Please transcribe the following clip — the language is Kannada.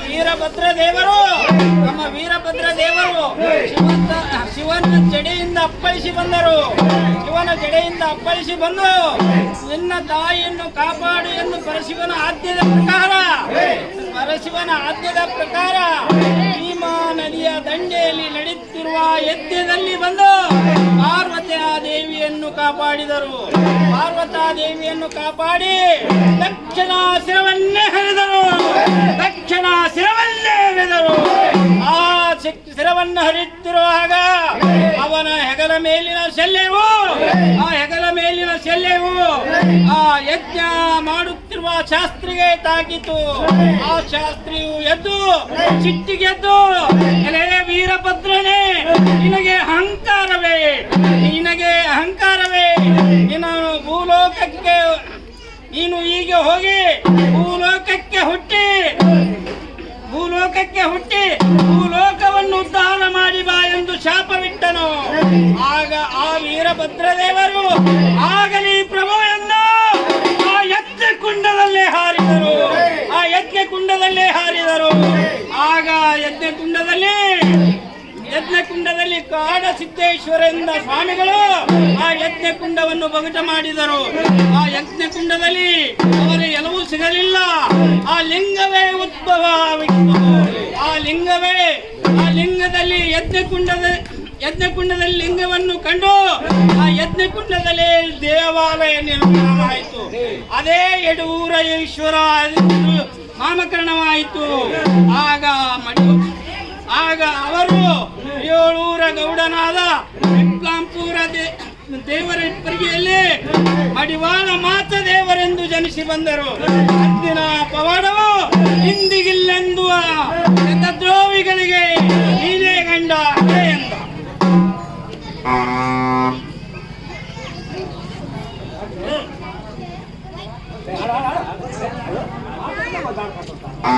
ವೀರಭದ್ರ ದೇವರು ಶಿವನ ಜಡೆಯಿಂದ ಅಪ್ಪಳಿಸಿ ಬಂದರು. ಶಿವನ ಜಡೆಯಿಂದ ಅಪ್ಪಳಿಸಿ ಬಂದು ನಿನ್ನ ತಾಯಿಯನ್ನು ಕಾಪಾಡು ಎಂದು ಪರಶಿವನ ಆಜ್ಞೆದ ಪ್ರಕಾರ ಭೀಮಾ ನದಿಯ ದಂಡೆಯಲ್ಲಿ ನಡೆಯುತ್ತಿರುವ ಯಜ್ಞದಲ್ಲಿ ಬಂದು ಪಾರ್ವತಿಯ ದೇವಿಯನ್ನು ಕಾಪಾಡಿದರು. ದೇವಿಯನ್ನು ಕಾಪಾಡಿ ದಕ್ಷಿಣ ಶಿರವನ್ನೇ ಹರಿದರು. ಆ ಶಿರವನ್ನು ಹರಿಯುತ್ತಿರುವಾಗ ಅವನ ಹೆಗಲ ಮೇಲಿನ ಶಲ್ಯವು ಆ ಯಜ್ಞ ಮಾಡುತ್ತಿರುವ ಶಾಸ್ತ್ರಿಗೆ ತಾಕಿತು. ಆ ಶಾಸ್ತ್ರಿಯು ಎದ್ದು ಸಿಟ್ಟಿಗೆದ್ದು, ಎಲೆ ವೀರಭದ್ರನೇ, ನಿನಗೆ ಅಹಂಕಾರವೇ ನೀನು ಈಗ ಹೋಗಿ ಭೂಲೋಕಕ್ಕೆ ಹುಟ್ಟಿ ಭೂಲೋಕವನ್ನು ಉದ್ಧಾರ ಮಾಡಿ ಬಾ ಎಂದು ಶಾಪವಿಟ್ಟನು. ಆಗ ಆ ವೀರಭದ್ರದೇವರು ಆಗಲಿ ಪ್ರಭು ಎಂದು ಆ ಯಜ್ಞಕುಂಡದಲ್ಲೇ ಹಾರಿದರು. ಆಗ ಯಜ್ಞಕುಂಡದಲ್ಲಿ ಕಾಡ ಸಿದ್ದೇಶ್ವರರಿಂದ ಸ್ವಾಮಿಗಳು ಆ ಯಜ್ಞಕುಂಡವನ್ನು ಬಗಟ ಮಾಡಿದರು. ಆ ಯಜ್ಞಕುಂಡದಲ್ಲಿ ಅವರ ಎಲ್ಲವೂ ಸಿಗಲಿಲ್ಲ. ಆ ಲಿಂಗವೇ ಉದ್ಭವವಾಗಿತ್ತು. ಆ ಲಿಂಗದಲ್ಲಿ ಯಜ್ಞಕುಂಡದಲ್ಲಿ ಲಿಂಗವನ್ನು ಕಂಡು ಆ ಯಜ್ಞಕುಂಡದಲ್ಲಿ ದೇವಾಲಯ ನಿರ್ಮಾಣವಾಯಿತು. ಅದೇ ಯಡೂರ ಈಶ್ವರ ನಾಮಕರಣವಾಯಿತು. ಆಗ ಅವರು ಏಳೂರ ಗೌಡನಾದ ವಿಕ್ಲಾಂಪುರ ದೇವರ ಪರಿಗೆಯಲ್ಲಿ ಮಡಿವಾಳ ಮಾತ ದೇವರೆಂದು ಜನಿಸಿ ಬಂದರು. ಅಂದಿನ ಪವಾಡವು ಇಂದಿಗಿಲ್ಲೆಂದುವ ದ್ರೋಹಿಗಳಿಗೆ ನೀನೇ ಗಂಡ ಎಂದ. ಆ